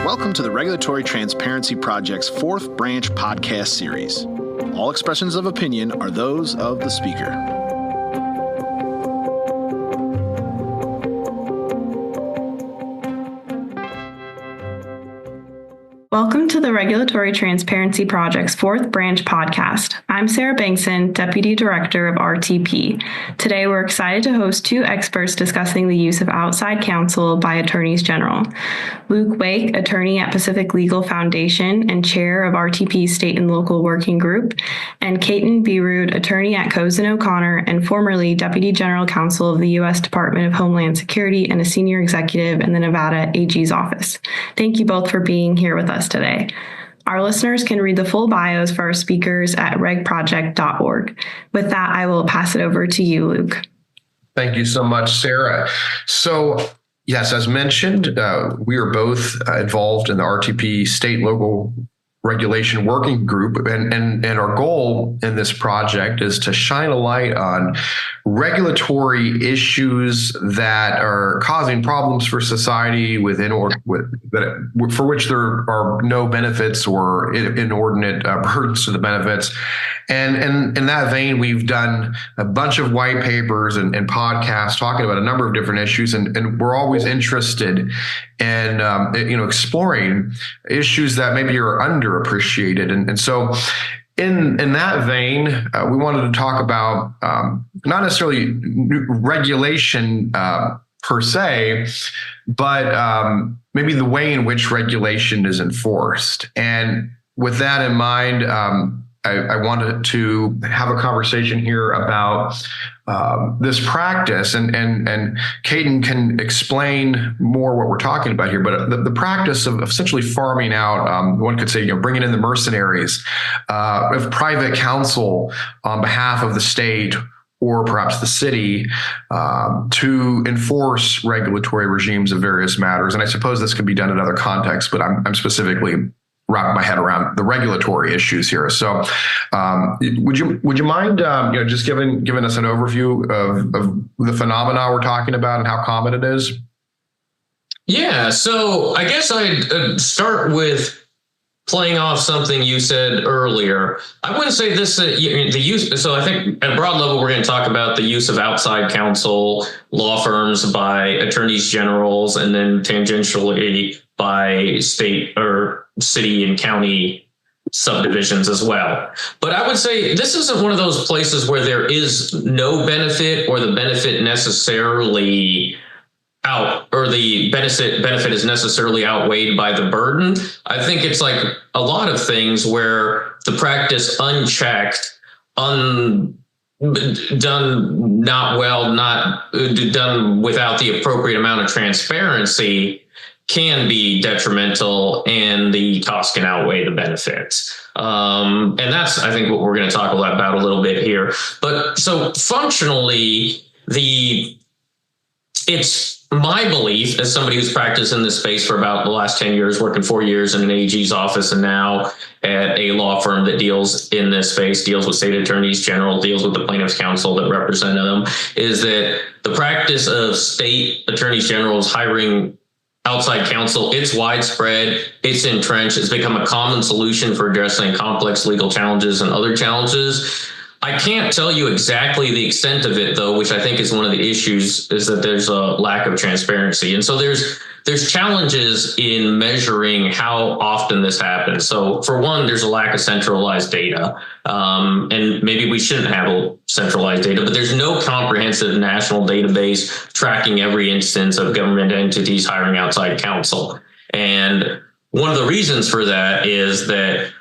Welcome to the Regulatory Transparency Project's fourth branch podcast series. All expressions of opinion are those of the speaker. Welcome to the Regulatory Transparency Project's fourth branch podcast. I'm Sarah Bankson, Deputy Director of RTP. Today, we're excited to host two experts discussing the use of outside counsel by attorneys general. Luke Wake, attorney at Pacific Legal Foundation and chair of RTP's State and Local Working Group, and Ketan, Bhirud, attorney at Cozen O'Connor and formerly Deputy General Counsel of the U.S. Department of Homeland Security and a senior executive in the Nevada AG's office. Thank you both for being here with us today. Our listeners can read the full bios for our speakers at regproject.org. With that, I will pass it over to you, Luke. Thank you so much, Sarah. So, yes, as mentioned, we are both involved in the RTP State Local Regulation Working Group, and our goal in this project is to shine a light on regulatory issues that are causing problems for society for which there are no benefits or inordinate burdens to the benefits. And in that vein, we've done a bunch of white papers and podcasts talking about a number of different issues, and we're always interested in exploring issues that maybe are underappreciated. And so in that vein, we wanted to talk about not necessarily regulation per se, but maybe the way in which regulation is enforced. And with that in mind, I wanted to have a conversation here about this practice, and Ketan can explain more what we're talking about here. But the practice of essentially farming out, one could say, bringing in the mercenaries of private counsel on behalf of the state or perhaps the city to enforce regulatory regimes of various matters. And I suppose this could be done in other contexts, but I'm specifically wrap my head around the regulatory issues here. So, would you mind, just giving us an overview of the phenomena we're talking about and how common it is? Yeah. So I guess I'd start with playing off something you said earlier. I wouldn't say this the use. So I think at a broad level, we're going to talk about the use of outside counsel, law firms by attorneys generals, and then tangentially by state or city and county subdivisions as well. But I would say this isn't one of those places where there is no benefit or the benefit necessarily the benefit is necessarily outweighed by the burden. I think it's like a lot of things where the practice unchecked, done not well, not done without the appropriate amount of transparency can be detrimental, and the cost can outweigh the benefits. And that's, I think, what we're going to talk about a little bit here. But so functionally, it's my belief, as somebody who's practiced in this space for about the last 10 years, working 4 years in an AG's office and now at a law firm that deals in this space, deals with state attorneys general, deals with the plaintiffs' counsel that represent them, is that the practice of state attorneys generals hiring outside counsel, it's widespread, it's entrenched, it's become a common solution for addressing complex legal challenges and other challenges. I can't tell you exactly the extent of it, though, which I think is one of the issues, is that there's a lack of transparency. And so there's challenges in measuring how often this happens. So for one, there's a lack of centralized data. And maybe we shouldn't have centralized data, but there's no comprehensive national database tracking every instance of government entities hiring outside counsel. And one of the reasons for that is that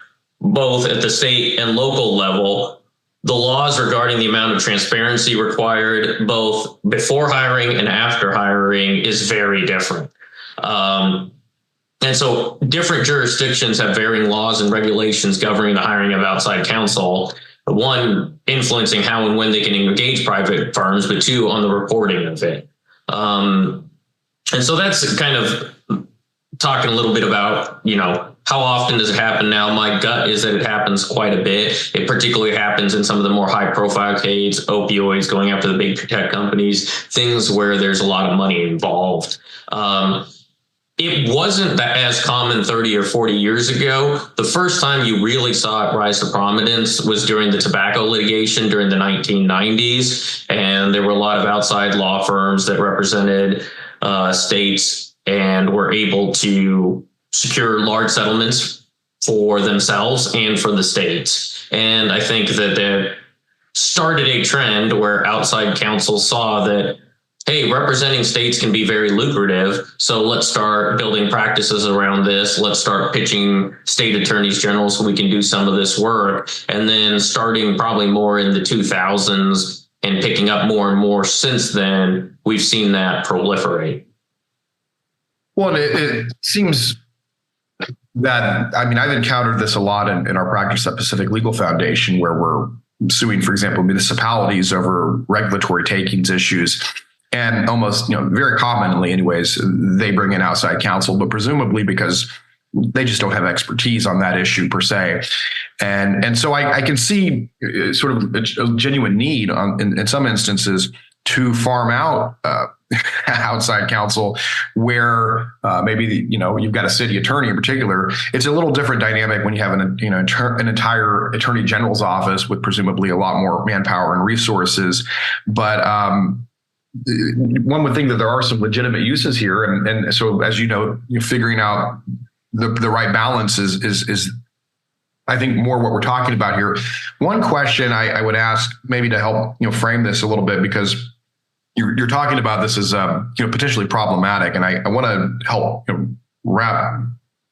both at the state and local level, the laws regarding the amount of transparency required both before hiring and after hiring is very different. And so different jurisdictions have varying laws and regulations governing the hiring of outside counsel, one influencing how and when they can engage private firms, but two, on the reporting of it. And so that's kind of talking a little bit about, how often does it happen now? My gut is that it happens quite a bit. It particularly happens in some of the more high profile cases, opioids, going after the big tech companies, things where there's a lot of money involved. it wasn't that as common 30 or 40 years ago. The first time you really saw it rise to prominence was during the tobacco litigation during the 1990s. And there were a lot of outside law firms that represented states and were able to secure large settlements for themselves and for the states. And I think that started a trend where outside counsel saw that, hey, representing states can be very lucrative. So let's start building practices around this. Let's start pitching state attorneys general so we can do some of this work. And then starting probably more in the 2000s and picking up more and more since then, we've seen that proliferate. Well, it seems that, I mean, I've encountered this a lot in our practice at Pacific Legal Foundation, where we're suing, for example, municipalities over regulatory takings issues. And almost, very commonly anyways, they bring in outside counsel, but presumably because they just don't have expertise on that issue per se. And so I can see sort of a genuine need in some instances to farm out outside counsel where maybe, you've got a city attorney in particular. It's a little different dynamic when you have an entire attorney general's office with presumably a lot more manpower and resources. But one would think that there are some legitimate uses here. And so, as figuring out the right balance is I think more what we're talking about here. One question I would ask, maybe to help frame this a little bit, because you're talking about this as potentially problematic, and I want to help wrap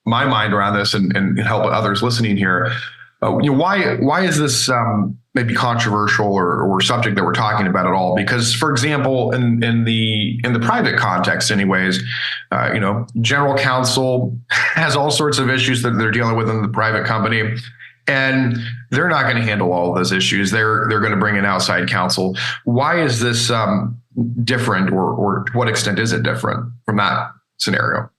my mind around this and help others listening here. Why is this maybe controversial or subject that we're talking about at all? Because, for example, in the private context, anyways, general counsel has all sorts of issues that they're dealing with in the private company, and they're not going to handle all of those issues. They're going to bring in outside counsel. Why is this different, or to what extent is it different from that scenario?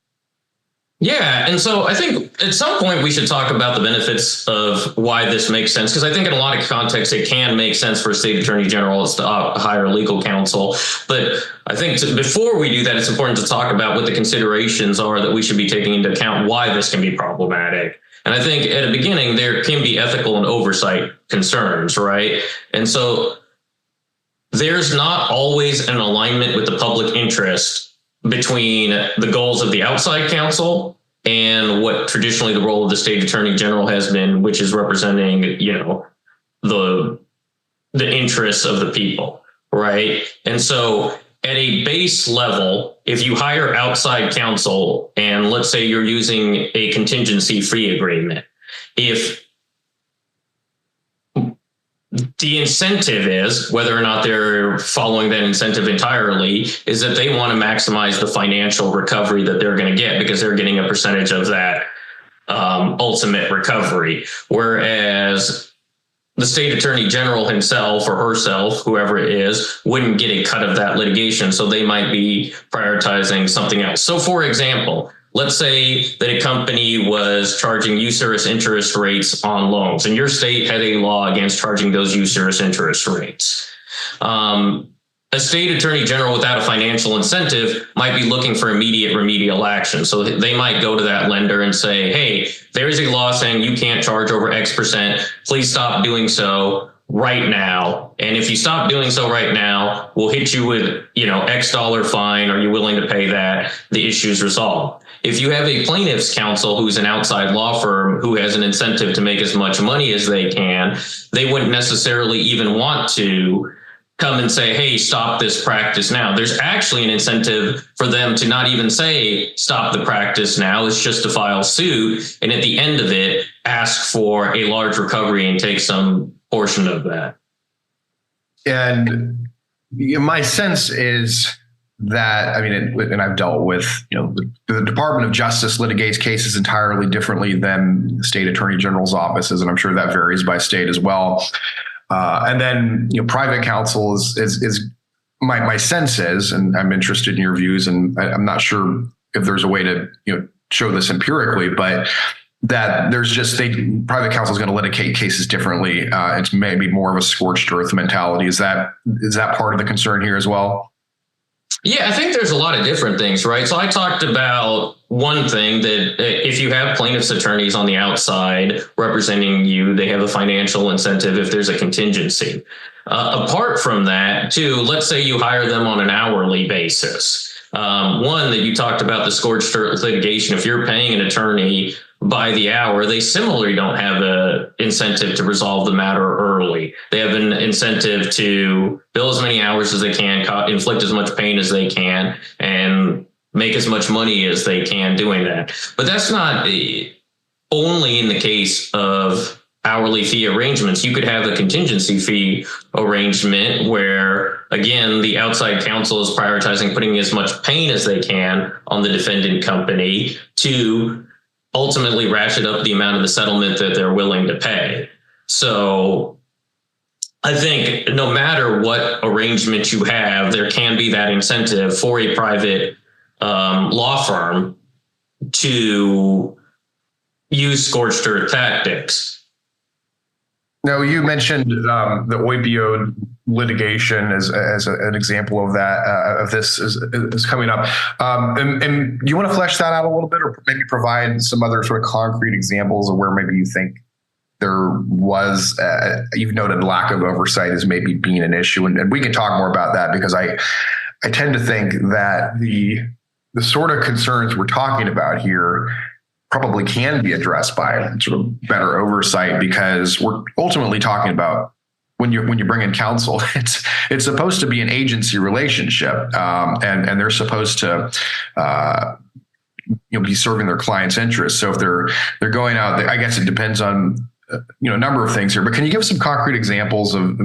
Yeah. And so I think at some point we should talk about the benefits of why this makes sense, because I think in a lot of contexts it can make sense for a state attorney general to hire legal counsel. But I think before we do that, it's important to talk about what the considerations are that we should be taking into account why this can be problematic. And I think at the beginning, there can be ethical and oversight concerns, right? And so there's not always an alignment with the public interest between the goals of the outside counsel and what traditionally the role of the state attorney general has been, which is representing, the interests of the people, right? And so at a base level, if you hire outside counsel, and let's say you're using a contingency fee agreement, if the incentive is, whether or not they're following that incentive entirely, is that they want to maximize the financial recovery that they're going to get because they're getting a percentage of that ultimate recovery. Whereas the state attorney general himself or herself, whoever it is, wouldn't get a cut of that litigation. So they might be prioritizing something else. So, for example, let's say that a company was charging usurious interest rates on loans, and your state had a law against charging those usurious interest rates. A state attorney general without a financial incentive might be looking for immediate remedial action. So they might go to that lender and say, hey, there's a law saying you can't charge over X%. Please stop doing so right now. And if you stop doing so right now, we'll hit you with, X dollar fine. Are you willing to pay that? The issue's resolved. If you have a plaintiff's counsel who's an outside law firm who has an incentive to make as much money as they can, they wouldn't necessarily even want to come and say, hey, stop this practice now. There's actually an incentive for them to not even say, stop the practice now. It's just to file suit. And at the end of it, ask for a large recovery and take some portion of that. And my sense is that, and I've dealt with, the Department of Justice litigates cases entirely differently than the state attorney general's offices. And I'm sure that varies by state as well. And then, private counsel is my sense is, and I'm interested in your views, and I'm not sure if there's a way to, show this empirically, but that there's just private counsel is going to litigate cases differently. It's maybe more of a scorched earth mentality. Is that part of the concern here as well? Yeah, I think there's a lot of different things, right? So I talked about one thing that if you have plaintiff's attorneys on the outside representing you, they have a financial incentive if there's a contingency. Apart from that, too, let's say you hire them on an hourly basis. One that you talked about, the scorched earth litigation, if you're paying an attorney by the hour, they similarly don't have an incentive to resolve the matter early. They have an incentive to bill as many hours as they can, inflict as much pain as they can, and make as much money as they can doing that. But that's not only in the case of hourly fee arrangements. You could have a contingency fee arrangement where, again, the outside counsel is prioritizing putting as much pain as they can on the defendant company to ultimately ratchet up the amount of the settlement that they're willing to pay. So I think no matter what arrangement you have, there can be that incentive for a private law firm to use scorched earth tactics. Now, you mentioned the opioid litigation as an example of that, of this is coming up. And you want to flesh that out a little bit, or maybe provide some other sort of concrete examples of where maybe you think there was, you've noted lack of oversight as maybe being an issue. And we can talk more about that, because I tend to think that the sort of concerns we're talking about here probably can be addressed by sort of better oversight, because we're ultimately talking about when you bring in counsel, it's supposed to be an agency relationship, and they're supposed to be serving their clients' interests. So if they're going out, I guess it depends on a number of things here. But can you give some concrete examples of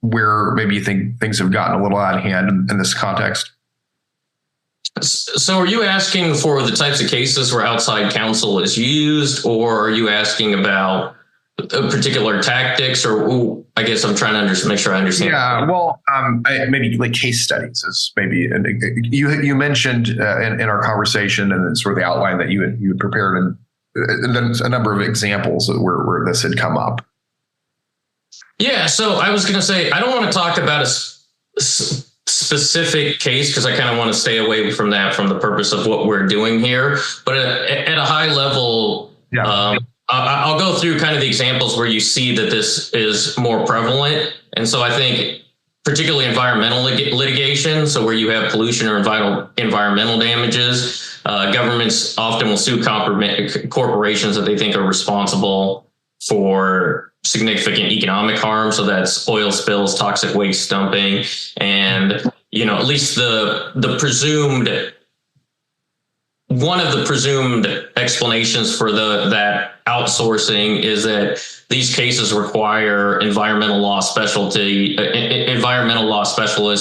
where maybe you think things have gotten a little out of hand in this context? So are you asking for the types of cases where outside counsel is used, or are you asking about particular tactics? Or I guess I'm trying to make sure I understand. Yeah, well, maybe like case studies is maybe, you mentioned in our conversation and sort of the outline that you had prepared, and then a number of examples where this had come up. Yeah, so I was going to say, I don't want to talk about a specific case, because I kind of want to stay away from that, from the purpose of what we're doing here. But at a high level, I'll go through kind of the examples where you see that this is more prevalent. And so I think particularly environmental litigation, so where you have pollution or environmental damages, governments often will sue corporations that they think are responsible for significant economic harm. So that's oil spills, toxic waste dumping, and at least one of the presumed explanations for that outsourcing is that these cases require environmental law specialists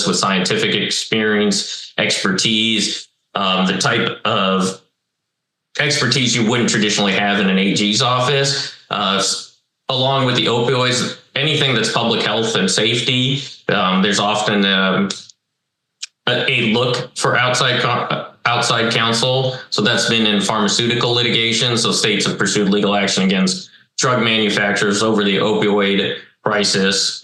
with scientific experience, expertise, the type of expertise you wouldn't traditionally have in an AG's office. Along with the opioids, anything that's public health and safety, there's often a look for outside counsel. So that's been in pharmaceutical litigation. So states have pursued legal action against drug manufacturers over the opioid crisis.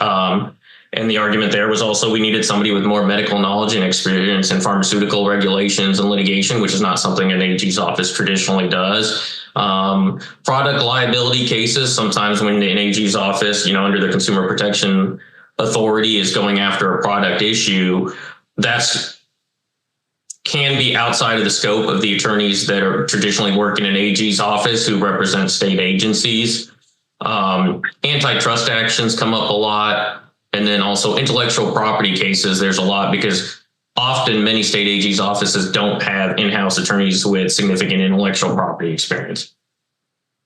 And the argument there was also we needed somebody with more medical knowledge and experience in pharmaceutical regulations and litigation, which is not something an AG's office traditionally does. Product liability cases, sometimes when an AG's office, under the Consumer Protection Authority is going after a product issue, that's can be outside of the scope of the attorneys that are traditionally working in AG's office who represent state agencies. Antitrust actions come up a lot. And then also intellectual property cases, there's a lot, because often many state AG's offices don't have in-house attorneys with significant intellectual property experience.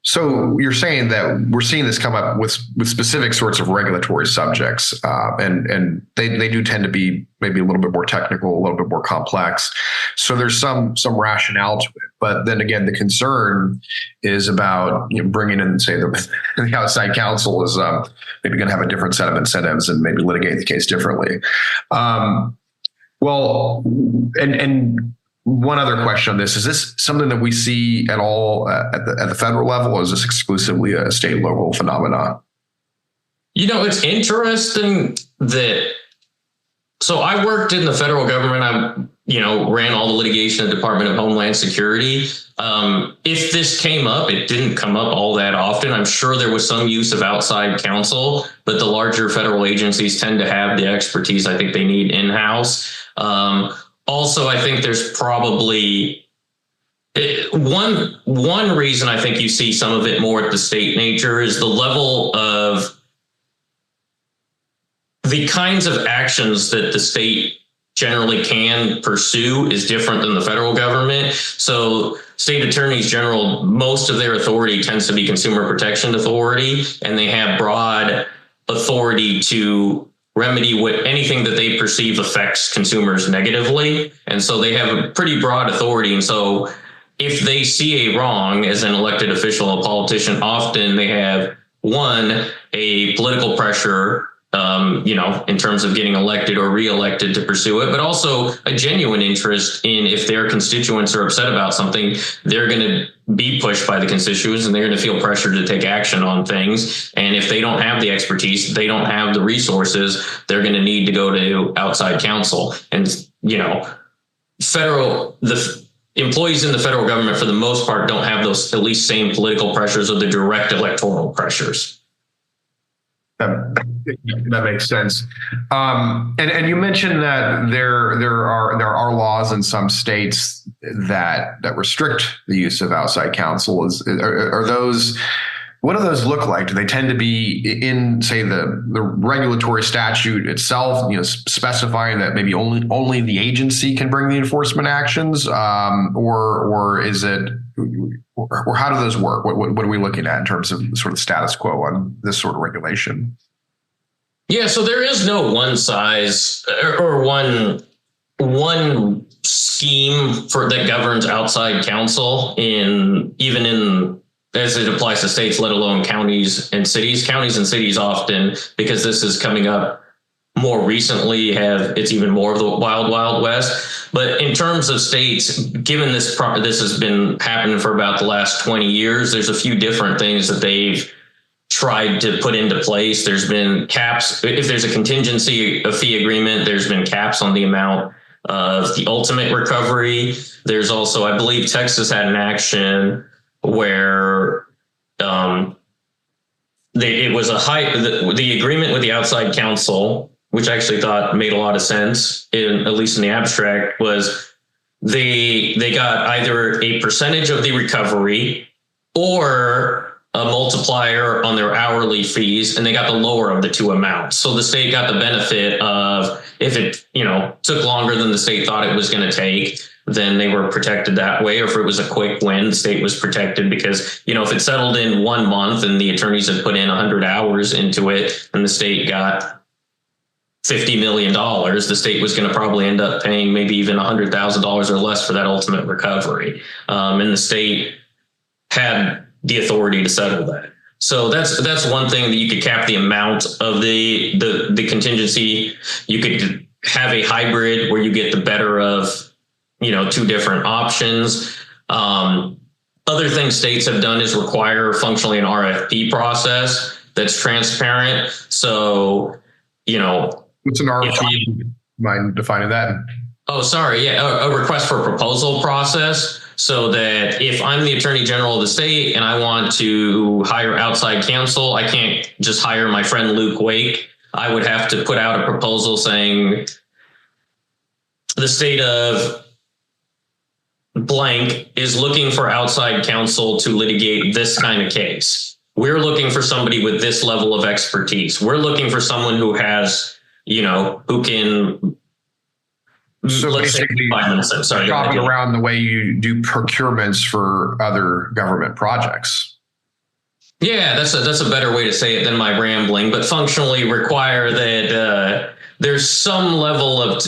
So you're saying that we're seeing this come up with specific sorts of regulatory subjects, and they do tend to be maybe a little bit more technical, a little bit more complex. So there's some rationale to it. But then again, the concern is about bringing in, say, the outside counsel is maybe going to have a different set of incentives and maybe litigate the case differently. Well, and one other question on this: is this something that we see at all at the federal level, or is this exclusively a state local phenomenon? It's interesting that So I worked in the federal government. I, ran all the litigation at the Department of Homeland Security. If this came up, it didn't come up all that often. I'm sure there was some use of outside counsel, but the larger federal agencies tend to have the expertise I think they need in-house. Also, I think there's probably one reason I think you see some of it more at the state nature is the level of the kinds of actions that the state generally can pursue is different than the federal government. So state attorneys general, most of their authority tends to be consumer protection authority, and they have broad authority to remedy anything that they perceive affects consumers negatively. And so they have a pretty broad authority. And so if they see a wrong as an elected official, a politician, often they have a political pressure in terms of getting elected or reelected to pursue it, but also a genuine interest in if their constituents are upset about something, they're going to be pushed by the constituents and they're going to feel pressure to take action on things. And if they don't have the expertise, they don't have the resources, they're going to need to go to outside counsel. And, the employees in the federal government, for the most part, don't have those at least same political pressures or the direct electoral pressures. That makes sense. And you mentioned that there are laws in some states that restrict the use of outside counsel. Are those, what do those look like? Do they tend to be in, say, the regulatory statute itself, specifying that maybe only the agency can bring the enforcement actions, or is it, or how do those work? What are we looking at in terms of sort of status quo on this sort of regulation? Yeah, so there is no one size or one scheme that governs outside counsel even in as it applies to states, let alone counties and cities. Counties and cities often, because this is coming up more recently, it's even more of the wild, wild west. But in terms of states, given this has been happening for about the last 20 years, there's a few different things that they've tried to put into place. There's been caps. If there's a contingency fee agreement, there's been caps on the amount of the ultimate recovery. There's also, I believe Texas had an action where it was the agreement with the outside counsel, which I actually thought made a lot of sense, at least in the abstract, was they got either a percentage of the recovery or a multiplier on their hourly fees, and they got the lower of the two amounts. So the state got the benefit of, if it took longer than the state thought it was going to take, then they were protected that way. Or if it was a quick win, the state was protected because, if it settled in 1 month and the attorneys had put in 100 hours into it and the state got $50 million, the state was going to probably end up paying maybe even $100,000 or less for that ultimate recovery. And the state had the authority to settle that. So that's one thing, that you could cap the amount of the contingency. You could have a hybrid where you get the better of, two different options. Other things states have done is require functionally an RFP process that's transparent. So, what's an RFP? Mind defining that? Oh, sorry. Yeah. A request for proposal process. So that if I'm the attorney general of the state and I want to hire outside counsel, I can't just hire my friend Luke Wake. I would have to put out a proposal saying the state of blank is looking for outside counsel to litigate this kind of case. We're looking for somebody with this level of expertise. We're looking for someone who has, who can. So basically, shopping around the way you do procurements for other government projects. Yeah, that's a better way to say it than my rambling, but functionally require that there's some level of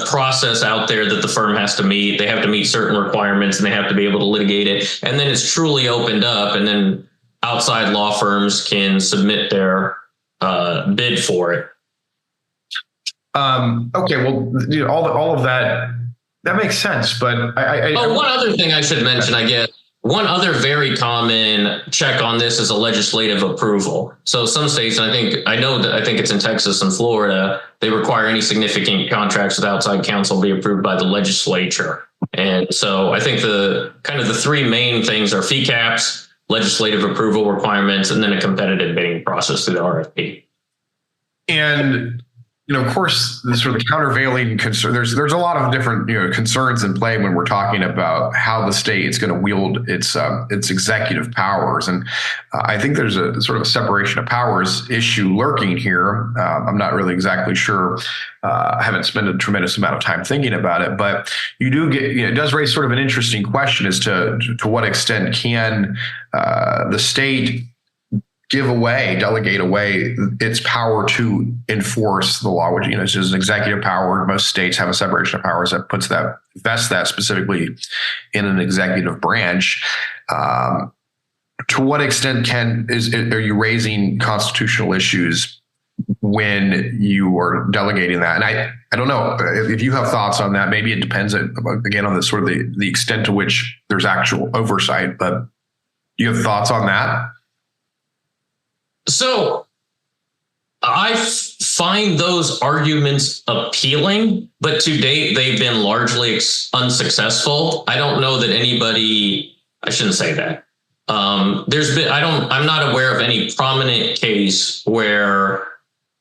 process out there that the firm has to meet. They have to meet certain requirements and they have to be able to litigate it. And then it's truly opened up, and then outside law firms can submit their bid for it. Okay, well, all of that makes sense, but one other thing I should mention, I guess, One other very common check on this is a legislative approval. So some states, and I think it's in Texas and Florida, they require any significant contracts with outside counsel be approved by the legislature. And so I think the three main things are fee caps, legislative approval requirements, and then a competitive bidding process through the RFP. And of course, the sort of countervailing concern, there's a lot of different concerns in play when we're talking about how the state is going to wield its executive powers, and I think there's a sort of a separation of powers issue lurking here. I'm not really exactly sure. I haven't spent a tremendous amount of time thinking about it, but you do get it does raise sort of an interesting question as to what extent can the state delegate away its power to enforce the law, which is an executive power. Most states have a separation of powers that vests that specifically in an executive branch. To what extent are you raising constitutional issues when you are delegating that? And I don't know if you have thoughts on that. Maybe it depends again on the sort of the extent to which there's actual oversight. But do you have thoughts on that? So I find those arguments appealing, but to date, they've been largely unsuccessful. I don't know that I shouldn't say that. I'm not aware of any prominent case where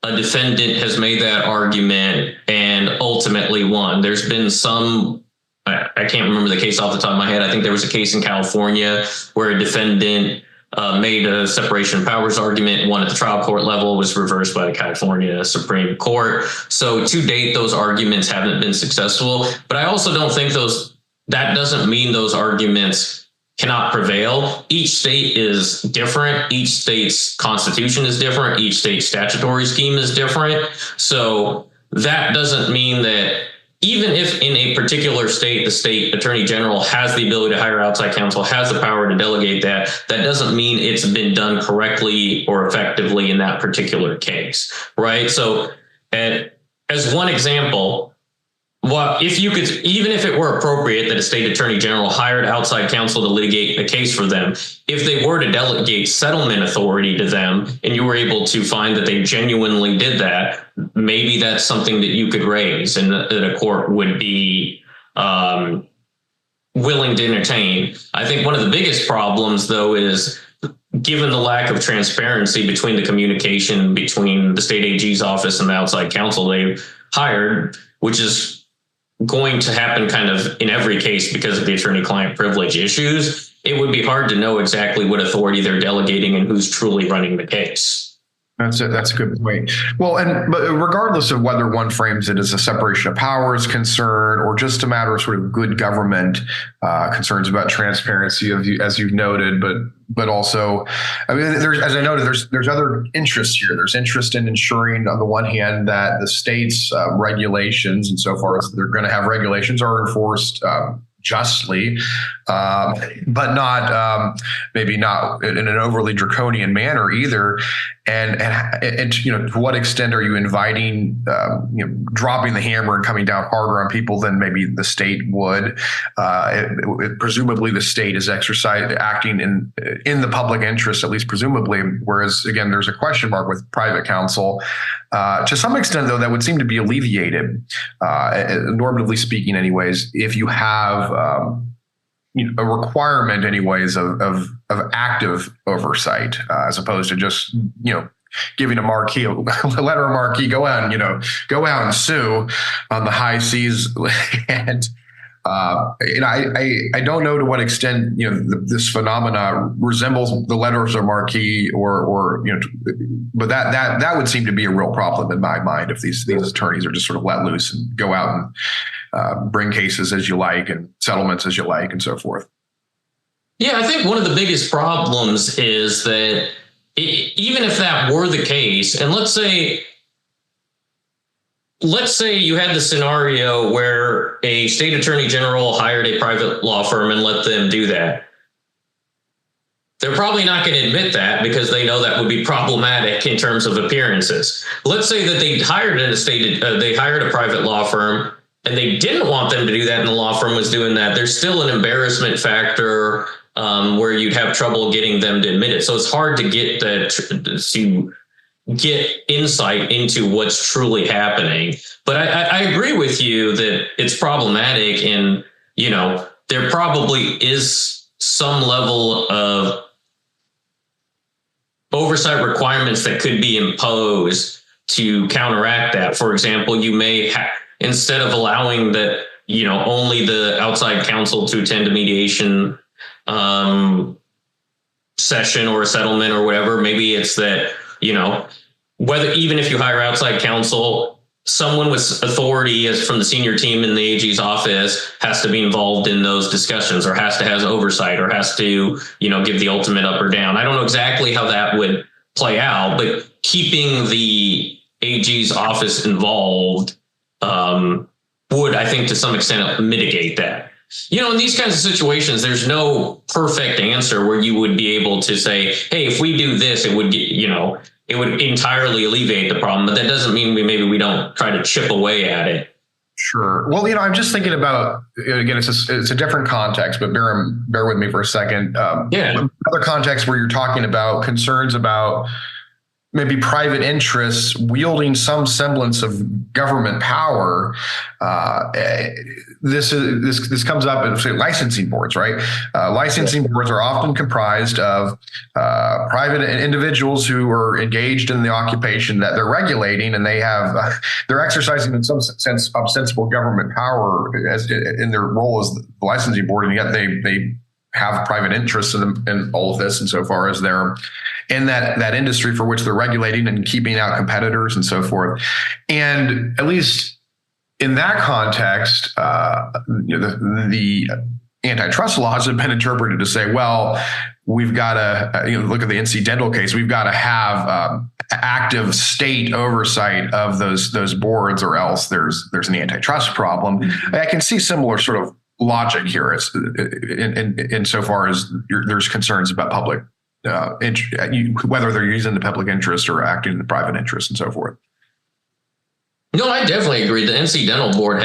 a defendant has made that argument and ultimately won. There's been some, I can't remember the case off the top of my head. I think there was a case in California where a defendant made a separation of powers argument, won at the trial court level, was reversed by the California Supreme Court. So to date, those arguments haven't been successful. But I also don't think that doesn't mean those arguments cannot prevail. Each state is different. Each state's constitution is different. Each state's statutory scheme is different. So that doesn't mean that even if in a particular state, the state attorney general has the ability to hire outside counsel, has the power to delegate that doesn't mean it's been done correctly or effectively in that particular case, right? So as one example, even if it were appropriate that a state attorney general hired outside counsel to litigate a case for them, if they were to delegate settlement authority to them and you were able to find that they genuinely did that, maybe that's something that you could raise and that a court would be willing to entertain. I think one of the biggest problems, though, is given the lack of transparency between the communication between the state AG's office and the outside counsel they've hired, which is going to happen kind of in every case because of the attorney-client privilege issues, it would be hard to know exactly what authority they're delegating and who's truly running the case. That's it. That's a good point. Well, but regardless of whether one frames it as a separation of powers concern or just a matter of sort of good government concerns about transparency, as you've noted, but also, I mean, as I noted, there's other interests here. There's interest in ensuring, on the one hand, that the state's regulations, and so far as they're going to have regulations, are enforced justly, but not maybe not in an overly draconian manner either. And to what extent are you inviting, dropping the hammer and coming down harder on people than maybe the state would? Presumably, the state is acting in the public interest, at least presumably. Whereas, again, there's a question mark with private counsel. To some extent, though, that would seem to be alleviated, normatively speaking, anyways, if you have a requirement, anyways, of active oversight, as opposed to just giving a marquee, a letter of marquee, go out and sue on the high seas. And I don't know to what extent this phenomena resembles the letters of marquee, but that would seem to be a real problem in my mind if these attorneys are just sort of let loose and go out and bring cases as you like and settlements as you like and so forth. Yeah, I think one of the biggest problems is that even if that were the case, and let's say you had the scenario where a state attorney general hired a private law firm and let them do that. They're probably not going to admit that because they know that would be problematic in terms of appearances. Let's say that they hired a private law firm and they didn't want them to do that and the law firm was doing that. There's still an embarrassment factor where you'd have trouble getting them to admit it. So it's hard to get insight into what's truly happening. But I agree with you that it's problematic, and there probably is some level of oversight requirements that could be imposed to counteract that. For example, you may instead of allowing that, only the outside counsel to attend a mediation session or a settlement or whatever, maybe it's that, whether even if you hire outside counsel, someone with authority as from the senior team in the AG's office has to be involved in those discussions, or has to have oversight, or has to, give the ultimate up or down. I don't know exactly how that would play out, but keeping the AG's office involved would, I think, to some extent mitigate that. In these kinds of situations, there's no perfect answer where you would be able to say, hey, if we do this, it would get, it would entirely alleviate the problem. But that doesn't mean we don't try to chip away at it. Sure. Well, I'm just thinking about, again, it's a different context, but bear with me for a second. Another context where you're talking about concerns about maybe private interests wielding some semblance of government power. This comes up in, say, licensing boards, right? Licensing boards are often comprised of private individuals who are engaged in the occupation that they're regulating, and they're exercising in some sense ostensible government power as in their role as the licensing board, and yet they have private interests in all of this, insofar as they're in that industry for which they're regulating and keeping out competitors and so forth. And at least in that context, the antitrust laws have been interpreted to say, well, we've got to look at the incidental case. We've got to have active state oversight of those boards, or else there's an antitrust problem. I can see similar sort of logic here, as insofar as there's concerns about public whether they're using the public interest or acting in the private interest and so forth. No, I definitely agree. The incidental board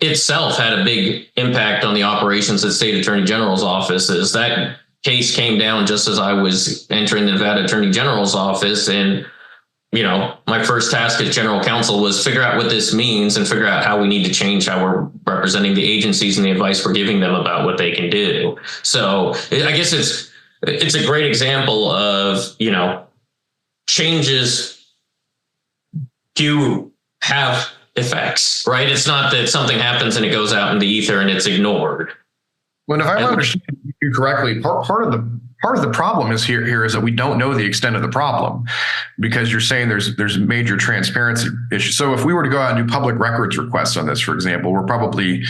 itself had a big impact on the operations at State Attorney General's offices. That case came down just as I was entering the Nevada Attorney General's office, and my first task as general counsel was figure out what this means and figure out how we need to change how we're representing the agencies and the advice we're giving them about what they can do. So I guess it's a great example of, changes do have effects, right? It's not that something happens and it goes out in the ether and it's ignored. Well, if I understand you correctly, part of the problem is here is that we don't know the extent of the problem, because you're saying there's major transparency issues. So if we were to go out and do public records requests on this, for example, we're probably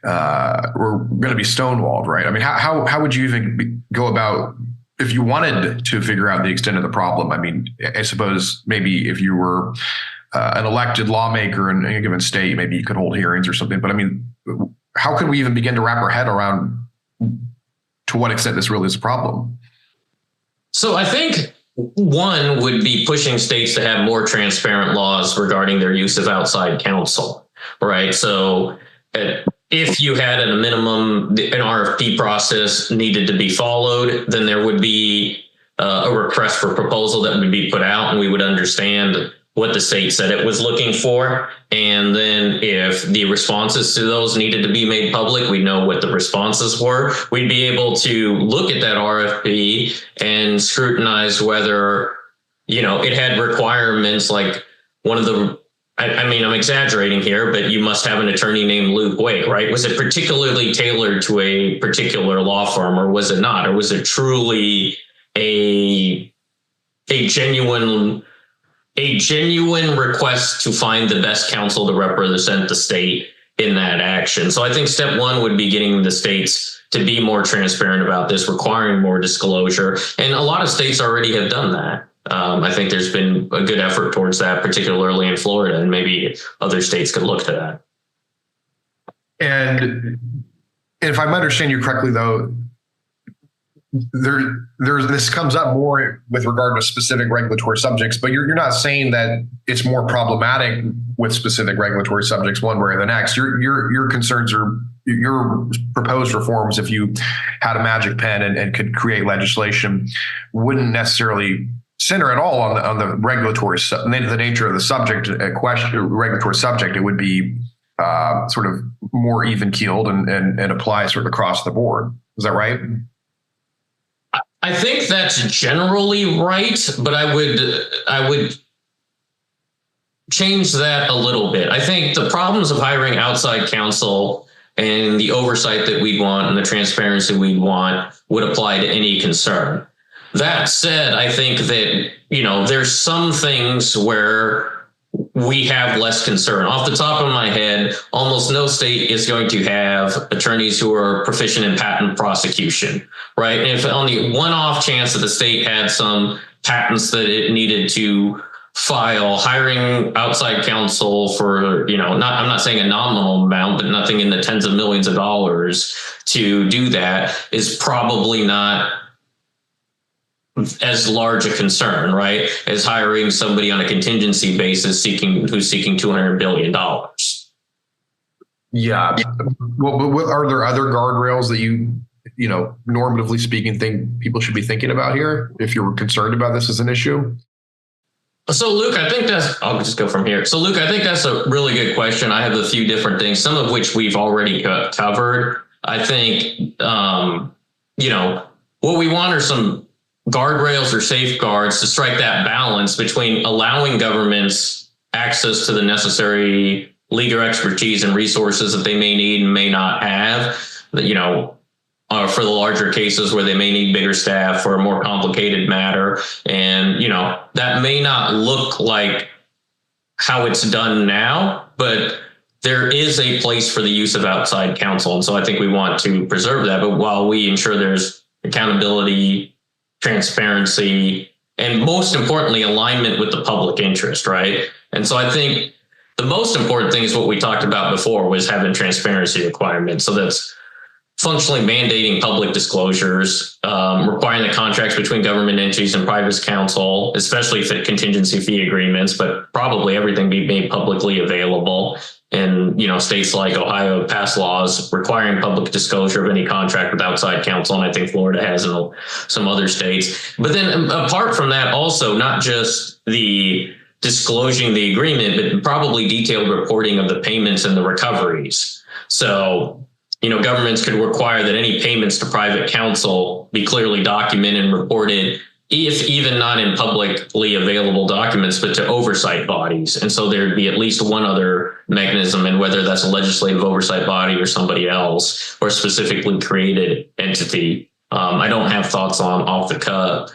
we're going to be stonewalled, right? I mean, how would you even go about if you wanted to figure out the extent of the problem? I mean, I suppose maybe if you were an elected lawmaker in a given state, maybe you could hold hearings or something. But I mean, how could we even begin to wrap our head around to what extent this really is a problem? So I think one would be pushing states to have more transparent laws regarding their use of outside counsel, right? So if you had at a minimum an RFP process needed to be followed, then there would be a request for proposal that would be put out, and we would understand what the state said it was looking for. And then if the responses to those needed to be made public, we know what the responses were. We'd be able to look at that RFP and scrutinize whether, it had requirements like one of the, I mean, I'm exaggerating here, but you must have an attorney named Luke Wake, right? Was it particularly tailored to a particular law firm, or was it not? Or was it truly a genuine request to find the best counsel to represent the state in that action? So I think step one would be getting the states to be more transparent about this, requiring more disclosure. And a lot of states already have done that. I think there's been a good effort towards that, particularly in Florida, and maybe other states could look to that. And if I'm understanding you correctly, though, this comes up more with regard to specific regulatory subjects, but you're not saying that it's more problematic with specific regulatory subjects one way or the next. Your concerns are your proposed reforms, if you had a magic pen and could create legislation, wouldn't necessarily center at all on the regulatory the nature of the subject regulatory subject. It would be sort of more even keeled and apply sort of across the board. Is that right? I think that's generally right, but I would change that a little bit. I think the problems of hiring outside counsel and the oversight that we'd want and the transparency we'd want would apply to any concern. That said, I think that, there's some things where we have less concern. Off the top of my head, almost no state is going to have attorneys who are proficient in patent prosecution, right? And if on the one-off chance that the state had some patents that it needed to file, hiring outside counsel for, I'm not saying a nominal amount, but nothing in the tens of millions of dollars to do that is probably not as large a concern, right, as hiring somebody on a contingency basis who's seeking $200 billion. Yeah. Well, are there other guardrails that you normatively speaking, think people should be thinking about here if you're concerned about this as an issue? So, Luke, I'll just go from here. So, Luke, I think that's a really good question. I have a few different things, some of which we've already covered. I think, what we want are some guardrails or safeguards to strike that balance between allowing governments access to the necessary legal expertise and resources that they may need and may not have, for the larger cases where they may need bigger staff for a more complicated matter. And, that may not look like how it's done now, but there is a place for the use of outside counsel. And so I think we want to preserve that. But while we ensure there's accountability, transparency, and most importantly, alignment with the public interest, right? And so I think the most important thing is what we talked about before was having transparency requirements. So that's functionally mandating public disclosures, requiring the contracts between government entities and private counsel, especially if it contingency fee agreements, but probably everything be made publicly available. And, states like Ohio have passed laws requiring public disclosure of any contract with outside counsel. And I think Florida has in some other states. But then apart from that, also not just the disclosing the agreement, but probably detailed reporting of the payments and the recoveries. So, governments could require that any payments to private counsel be clearly documented and reported, if even not in publicly available documents, but to oversight bodies. And so there'd be at least one other mechanism, and whether that's a legislative oversight body or somebody else or specifically created entity. I don't have thoughts on off the cuff.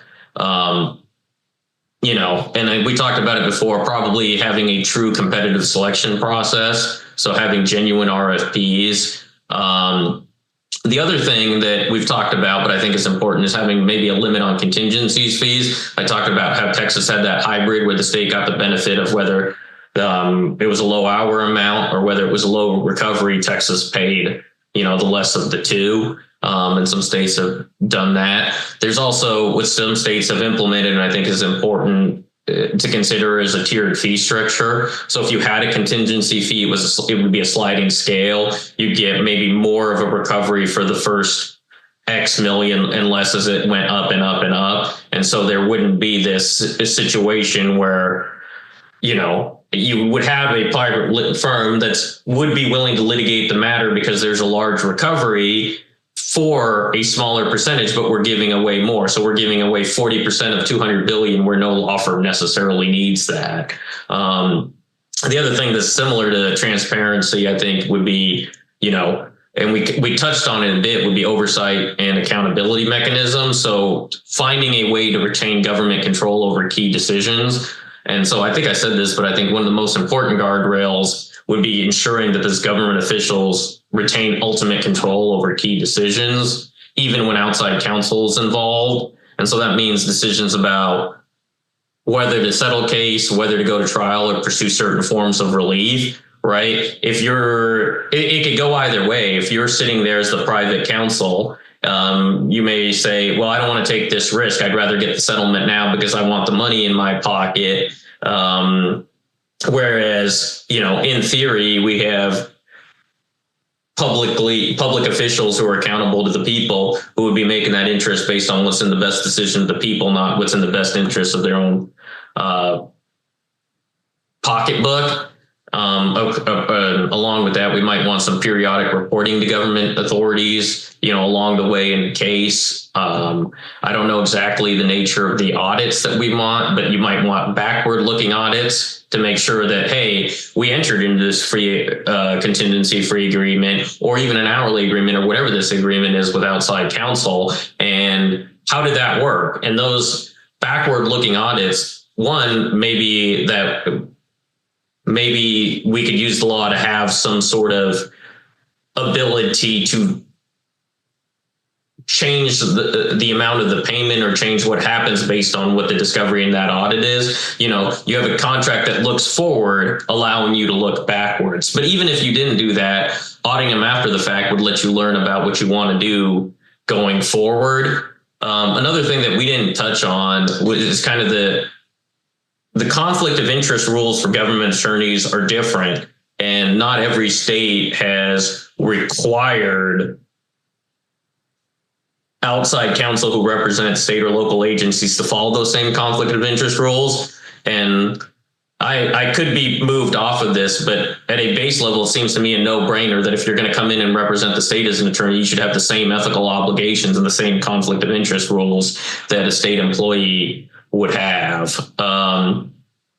And we talked about it before, probably having a true competitive selection process. So having genuine RFPs. The other thing that we've talked about, but I think is important, is having maybe a limit on contingencies fees. I talked about how Texas had that hybrid where the state got the benefit of whether it was a low hour amount or whether it was a low recovery. Texas paid, the less of the two. And some states have done that. There's also what some states have implemented, and I think is important to consider, is a tiered fee structure. So if you had a contingency fee, it would be a sliding scale. You get maybe more of a recovery for the first X million and less as it went up and up and up. And so there wouldn't be this situation where, you would have a private firm that would be willing to litigate the matter because there's a large recovery for a smaller percentage, but we're giving away more. So we're giving away 40% of 200 billion where no law firm necessarily needs that. The other thing that's similar to transparency, I think, would be, and we touched on it a bit, would be oversight and accountability mechanisms. So finding a way to retain government control over key decisions. And so I think I said this, but I think one of the most important guardrails would be ensuring that those government officials retain ultimate control over key decisions, even when outside counsel is involved. And so that means decisions about whether to settle case, whether to go to trial or pursue certain forms of relief, right? It could go either way. If you're sitting there as the private counsel, you may say, well, I don't want to take this risk. I'd rather get the settlement now because I want the money in my pocket. Whereas, in theory, we have public officials who are accountable to the people, who would be making that interest based on what's in the best decision of the people, not what's in the best interest of their own pocketbook. Along with that, we might want some periodic reporting to government authorities, along the way in the case. I don't know exactly the nature of the audits that we want, but you might want backward looking audits to make sure that, hey, we entered into this free contingency free agreement, or even an hourly agreement, or whatever this agreement is with outside counsel. And how did that work? And those backward looking audits, one, maybe we could use the law to have some sort of ability to change the amount of the payment, or change what happens based on what the discovery in that audit is. You have a contract that looks forward, allowing you to look backwards. But even if you didn't do that, auditing them after the fact would let you learn about what you want to do going forward. Another thing that we didn't touch on is kind of the conflict of interest rules for government attorneys are different, and not every state has required outside counsel who represent state or local agencies to follow those same conflict of interest rules. And I could be moved off of this, but at a base level, it seems to me a no-brainer that if you're going to come in and represent the state as an attorney, you should have the same ethical obligations and the same conflict of interest rules that a state employee would have.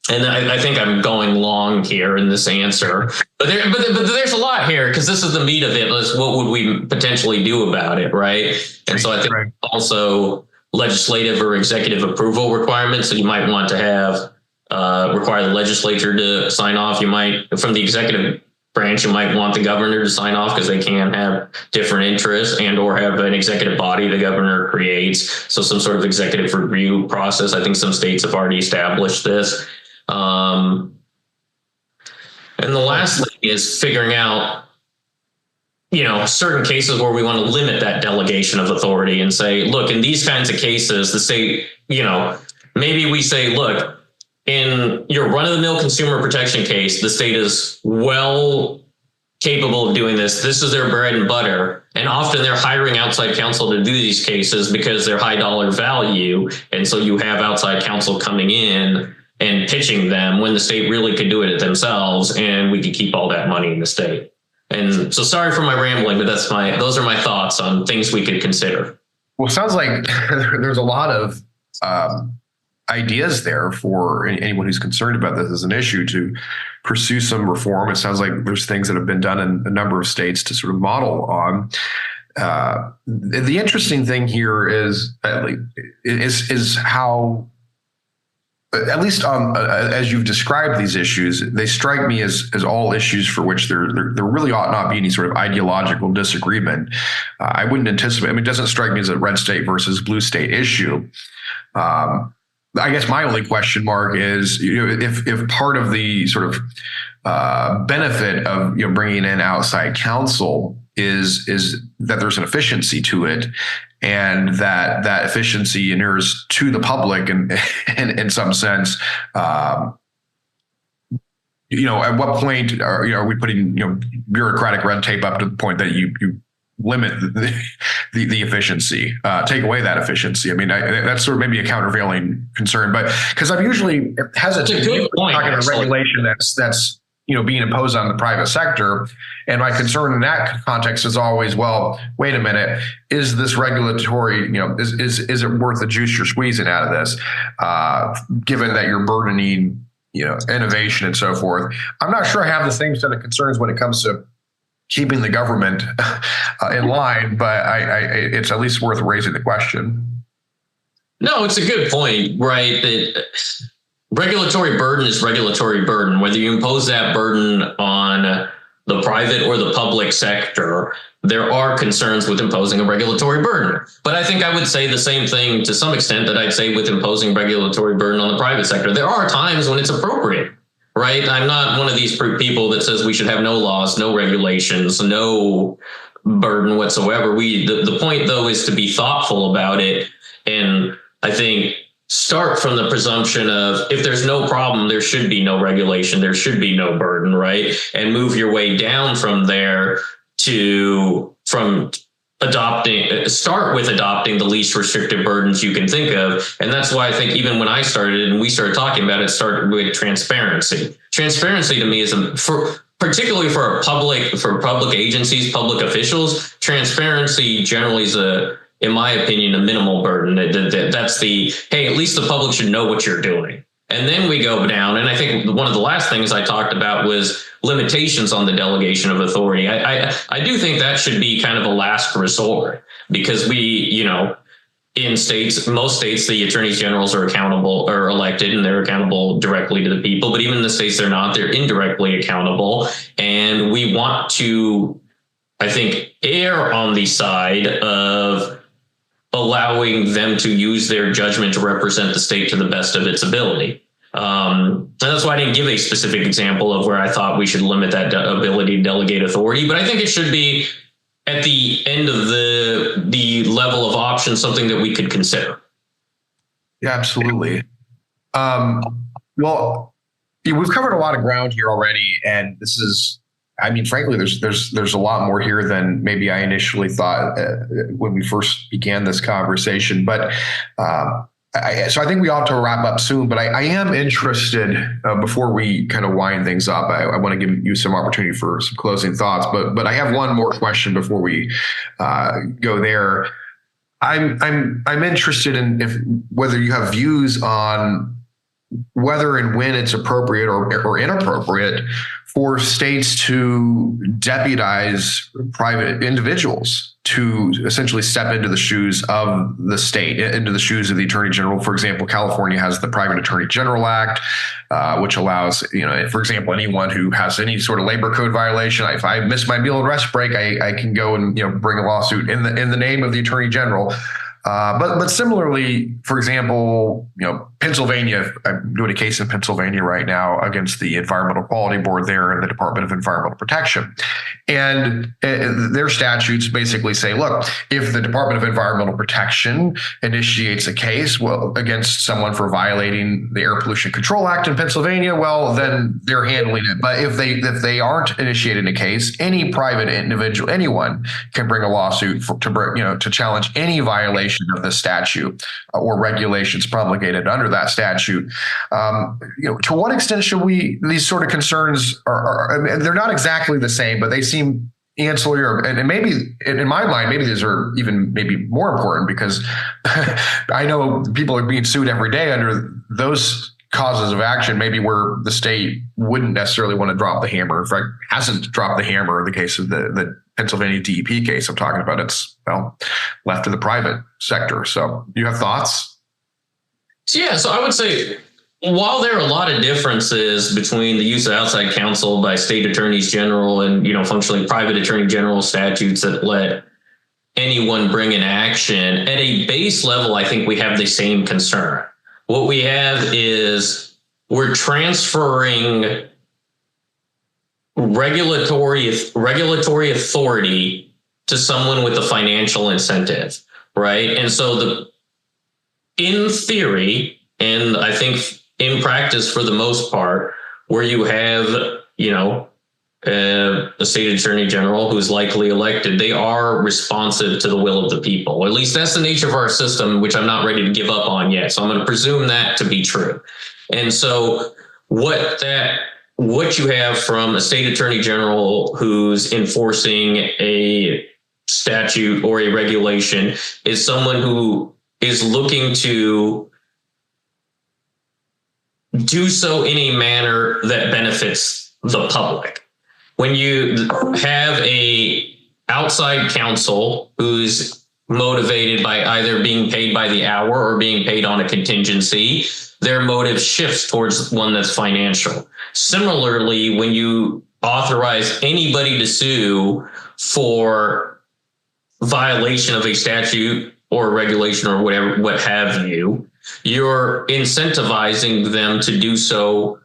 And I think I'm going long here in this answer, but there's a lot here, because this is the meat of it. What would we potentially do about it, right? And so I think also legislative or executive approval requirements that you might want to have require the legislature to sign off. You might, from the executive branch, you might want the governor to sign off, because they can have different interests, and or have an executive body the governor creates. So some sort of executive review process. I think some states have already established this. And the last thing is figuring out, certain cases where we want to limit that delegation of authority and say, look, in these kinds of cases, the state, maybe we say, look, in your run-of-the-mill consumer protection case, the state is well capable of doing this. This is their bread and butter. And often they're hiring outside counsel to do these cases because they're high dollar value. And so you have outside counsel coming in and pitching them when the state really could do it themselves, and we could keep all that money in the state. And so sorry for my rambling, but those are my thoughts on things we could consider. Well, it sounds like there's a lot of ideas there for anyone who's concerned about this as an issue to pursue some reform. It sounds like there's things that have been done in a number of states to sort of model on. The interesting thing here is how, at least as you've described these issues, they strike me as all issues for which there really ought not be any sort of ideological disagreement. I wouldn't anticipate. I mean, it doesn't strike me as a red state versus blue state issue. I guess my only question mark is, if part of the sort of benefit of bringing in outside counsel is that there's an efficiency to it, and that efficiency inures to the public, and in some sense, at what point are we putting bureaucratic red tape up to the point that you limit the efficiency, take away that efficiency? I mean, that's sort of maybe a countervailing concern, but because I'm usually hesitant to talk about regulation that's being imposed on the private sector. And my concern in that context is always, well, wait a minute, is this regulatory, is it worth the juice you're squeezing out of this, given that you're burdening, innovation and so forth? I'm not sure I have the same set of concerns when it comes to keeping the government in line, but it's at least worth raising the question. No, it's a good point, right? That regulatory burden is regulatory burden, whether you impose that burden on the private or the public sector. There are concerns with imposing a regulatory burden. But I think I would say the same thing to some extent that I'd say with imposing regulatory burden on the private sector. There are times when it's appropriate, right? I'm not one of these people that says we should have no laws, no regulations, no burden whatsoever. The point, though, is to be thoughtful about it. And I think start from the presumption of, if there's no problem, there should be no regulation, there should be no burden, right? And move your way down from there start with adopting the least restrictive burdens you can think of. And that's why I think even when I started and we started talking about it, started with transparency. Transparency to me is particularly for public agencies, public officials, transparency generally is in my opinion, a minimal burden. That's hey, at least the public should know what you're doing. And then we go down. And I think one of the last things I talked about was limitations on the delegation of authority. I do think that should be kind of a last resort, because in most states, the attorneys generals are accountable or elected, and they're accountable directly to the people. But even in the states they're not, they're indirectly accountable. And we want to, I think, err on the side of allowing them to use their judgment to represent the state to the best of its ability. And that's why I didn't give a specific example of where I thought we should limit that ability to delegate authority. But I think it should be at the end of the level of options, something that we could consider. Yeah, absolutely. Well, we've covered a lot of ground here already, and this is, frankly, there's a lot more here than maybe I initially thought when we first began this conversation. But so I think we ought to wrap up soon. But I am interested, before we kind of wind things up, I want to give you some opportunity for some closing thoughts. But I have one more question before we go there. I'm interested in whether you have views on whether and when it's appropriate or inappropriate for states to deputize private individuals to essentially step into the shoes of the state, into the shoes of the attorney general. For example, California has the Private Attorney General Act, which allows, for example, anyone who has any sort of labor code violation, if I miss my meal and rest break, I can go and bring a lawsuit in the name of the attorney general. But similarly, for example, Pennsylvania, I'm doing a case in Pennsylvania right now against the Environmental Quality Board there and the Department of Environmental Protection. And their statutes basically say, look, if the Department of Environmental Protection initiates a case against someone for violating the Air Pollution Control Act in Pennsylvania, well, then they're handling it. But if they aren't initiating a case, any private individual, anyone can bring a lawsuit to challenge any violation of the statute or regulations promulgated under that statute. To what extent should these sort of concerns they're not exactly the same, but they seem ancillary, and maybe in my mind, maybe these are even maybe more important, because I know people are being sued every day under those causes of action, maybe where the state wouldn't necessarily want to drop the hammer. In fact, hasn't dropped the hammer in the case of the Pennsylvania DEP case I'm talking about. It's left to the private sector. So do you have thoughts? Yeah, so I would say, while there are a lot of differences between the use of outside counsel by state attorneys general and, functionally private attorney general statutes that let anyone bring an action, at a base level, I think we have the same concern. What we have is we're transferring regulatory authority to someone with a financial incentive, right? And so in theory, and I think in practice for the most part, where you have, a state attorney general who's likely elected, they are responsive to the will of the people. Or at least that's the nature of our system, which I'm not ready to give up on yet. So I'm going to presume that to be true. And so what you have from a state attorney general who's enforcing a statute or a regulation is someone who is looking to do so in a manner that benefits the public. When you have a outside counsel who's motivated by either being paid by the hour or being paid on a contingency, their motive shifts towards one that's financial. Similarly, when you authorize anybody to sue for violation of a statute or a regulation or whatever, what have you, you're incentivizing them to do so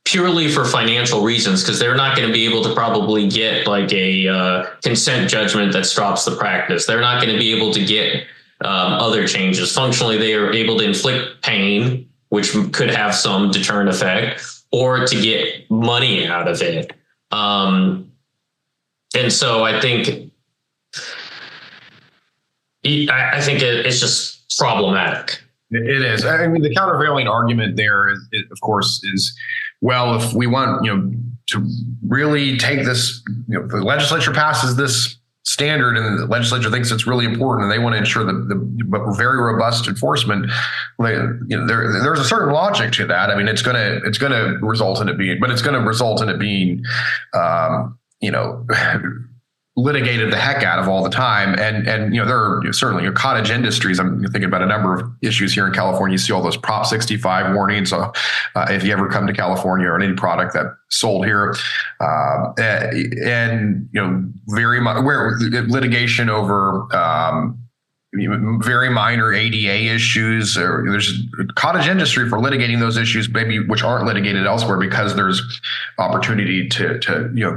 purely for financial reasons, because they're not going to be able to probably get like a consent judgment that stops the practice. They're not going to be able to get other changes. Functionally, they are able to inflict pain, which could have some deterrent effect, or to get money out of it. And And so I think it's just problematic. It is. I mean, the countervailing argument there, of course, is, well, if we want, to really take this, the legislature passes this standard and the legislature thinks it's really important and they want to ensure the very robust enforcement, there's a certain logic to that. I mean, it's going to result in it being, litigated the heck out of all the time. And there are certainly cottage industries. I'm thinking about a number of issues here in California. You see all those Prop 65 warnings. So if you ever come to California or any product that's sold here, and very much where litigation over very minor ADA issues, or there's a cottage industry for litigating those issues, maybe which aren't litigated elsewhere because there's opportunity to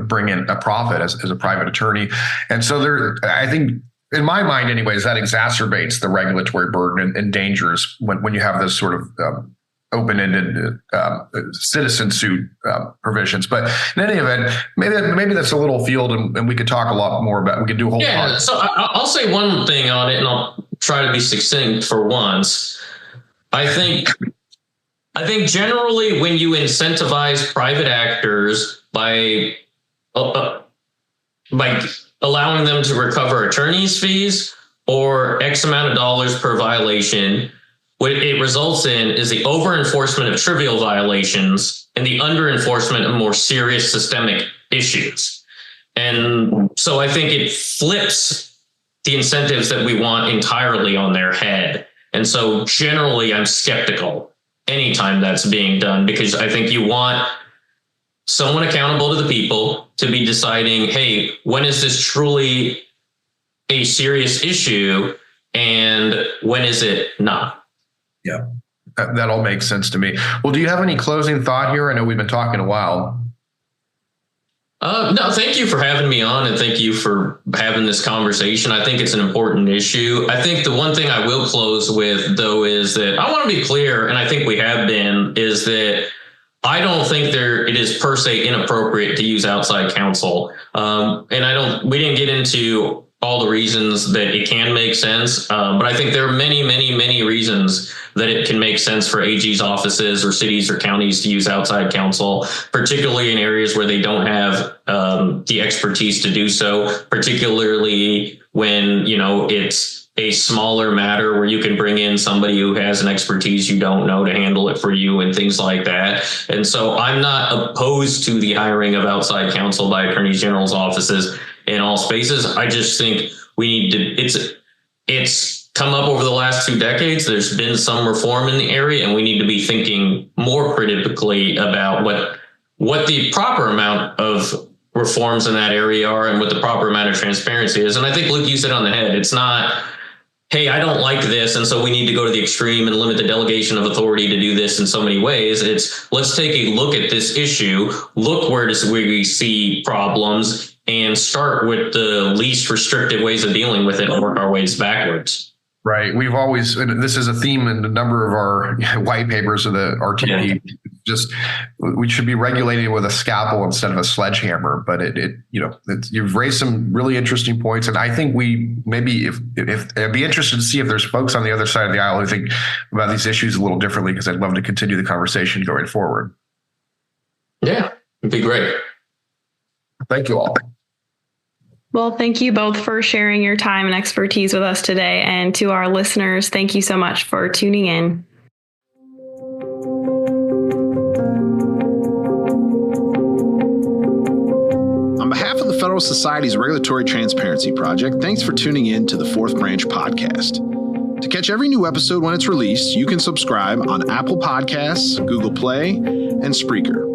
bring in a profit as a private attorney. And so I think in my mind anyways, that exacerbates the regulatory burden and dangers when you have this sort of open-ended citizen suit provisions. But in any event, maybe that's a little field, and we could talk a lot more about. We could do a whole. Yeah. So I'll say one thing on it, and I'll try to be succinct for once. I think generally when you incentivize private actors by allowing them to recover attorney's fees or X amount of dollars per violation, what it results in is the over-enforcement of trivial violations and the under-enforcement of more serious systemic issues. And so I think it flips the incentives that we want entirely on their head. And so generally I'm skeptical anytime that's being done, because I think you want someone accountable to the people to be deciding, hey, when is this truly a serious issue and when is it not? Yeah, that all makes sense to me. Well, do you have any closing thought here? I know we've been talking a while. No, thank you for having me on, and thank you for having this conversation. I think it's an important issue. I think the one thing I will close with, though, is that I want to be clear, and I think we have been, is that I don't think it is per se inappropriate to use outside counsel. And we didn't get into all the reasons that it can make sense. But I think there are many, many, many reasons that it can make sense for AG's offices or cities or counties to use outside counsel, particularly in areas where they don't have the expertise to do so, particularly when, it's a smaller matter where you can bring in somebody who has an expertise you don't know to handle it for you and things like that. And so I'm not opposed to the hiring of outside counsel by attorneys general's offices in all spaces. I just think we need to, it's come up over the last 2 decades. There's been some reform in the area, and we need to be thinking more critically about what the proper amount of reforms in that area are and what the proper amount of transparency is. And I think, Luke, you said on the head, it's not, hey, I don't like this, and so we need to go to the extreme and limit the delegation of authority to do this in so many ways. It's, let's take a look at this issue, look where we see problems, and start with the least restrictive ways of dealing with it and work our ways backwards. Right. We've always, and this is a theme in a number of our white papers of the RTP, just we should be regulating with a scalpel instead of a sledgehammer. But you've raised some really interesting points. And I think if I'd be interested to see if there's folks on the other side of the aisle who think about these issues a little differently, because I'd love to continue the conversation going forward. Yeah, it'd be great. Thank you all. Well, thank you both for sharing your time and expertise with us today. And to our listeners, thank you so much for tuning in. On behalf of the Federalist Society's Regulatory Transparency Project, thanks for tuning in to the Fourth Branch podcast. To catch every new episode when it's released, you can subscribe on Apple Podcasts, Google Play, and Spreaker.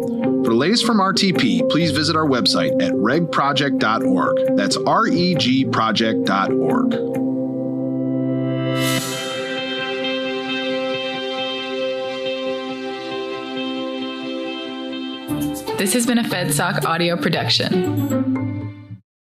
For the latest from RTP, please visit our website at regproject.org. That's regproject.org. This has been a FedSoc audio production.